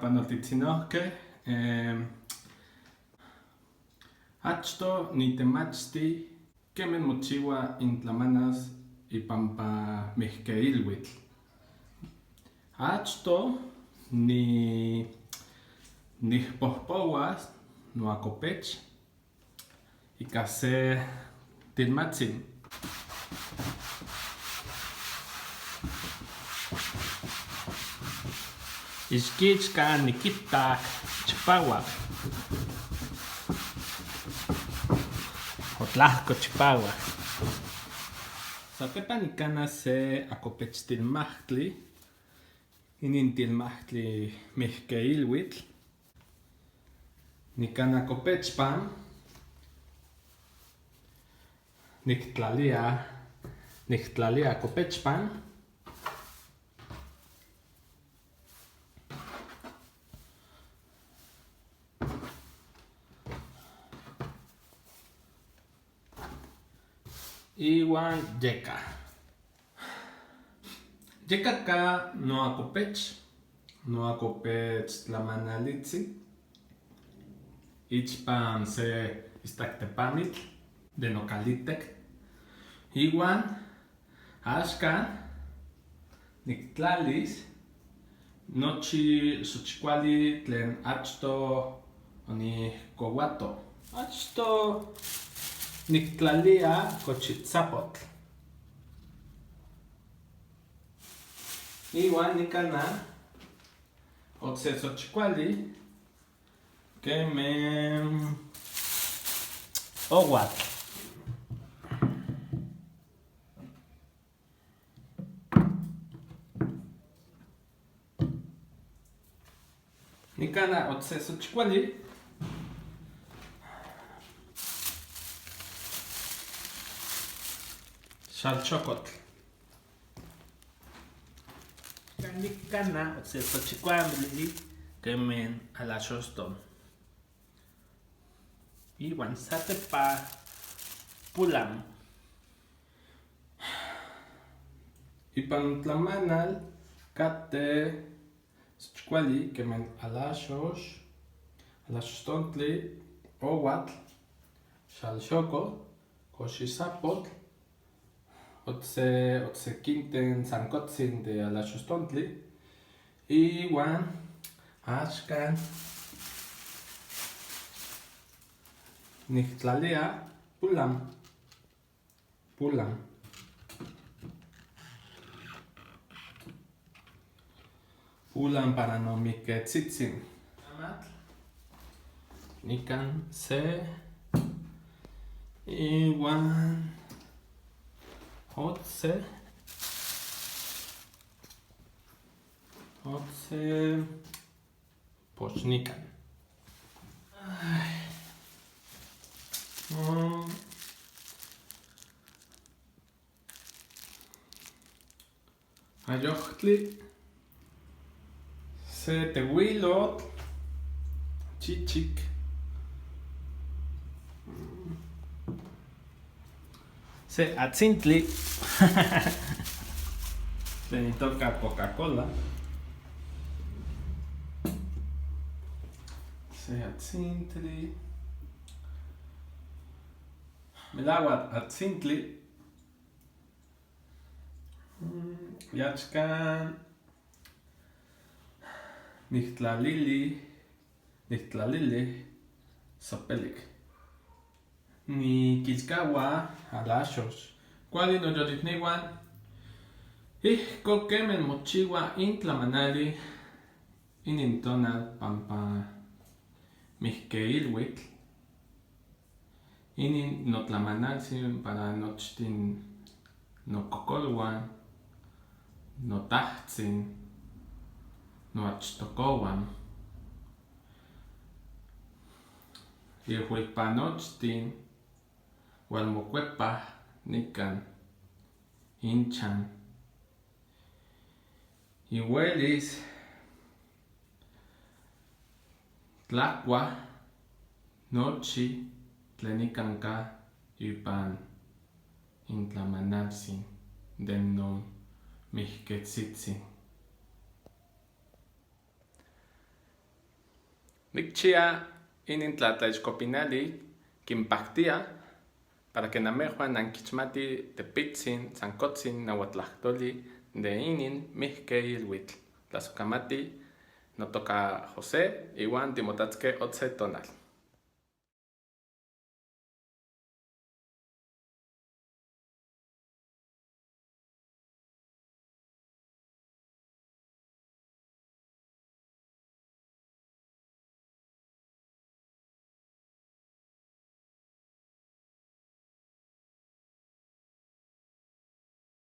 Panoltitzinohkeh, achtoh nitemachti kemen mochiwa intlamanas ipampa mihkeilwitl. Achtoh nihpohpowas noakopech ika se tilmatzin. Ixkichka nikitak chipawak. Otlahko chipawak. Satepan nikana se akopechtilmahtli. Inin tilmahtli mihkeilwitl. Nikana akopechpan niktlalia akopechpan. Iwan yeka. Yeka ka noakopech tlamanalitzi. Ichpan se istaktepamitl de nokalitek. Iwan axkan niktlalis nochi xochikuali tlen achtoh onihkowato. Achtoh niktlalia kochitzapotl. Iwan nikana okse xochikuali kemen owatl. Nikana okse xochikuali xalchokotl. Nikana okse xochikuali kemen alaxoston. Iwan satepa pulam. Ipan tlamanal kateh xochikuali kemen alaxostontli, owatl, xalxokotl, koxisapotl, oksekinten sankotzin de alaxostontli. Iwan axkan niktlalia pulam. Pulam para nomihketzitzin. Nikan se iwan okse pochnikan. Ayohtli se tewilotl chichik. Se atzintli tlen itoka Coca-Cola. Se atzintli melauak atzintli. Yaxkan niktlalili sopelik. Nikilkaua alaxox. Kuali noyolitniuan ihkon kemen mochiwa intlamanali inin tonal pampa mihkeilwitl. Inin notlamanaltzin para nochtin nokokolwan, notahtzin, noachtokouan. Yehuan nochtin ualmokuepah nikan inchan. Iuelis tlakuah nochi tlen nikan ka ipan intlamanaltzin de non mihketzitzin. Nikchia inin tlatlaixcopinali kinpaktia para que namejuan nankichmati tepitzin, sankotzin, nahuatlahtoli de inin mihkeilhuitl. Tlasokamati, notoka José, iwan timotatske otse tonal.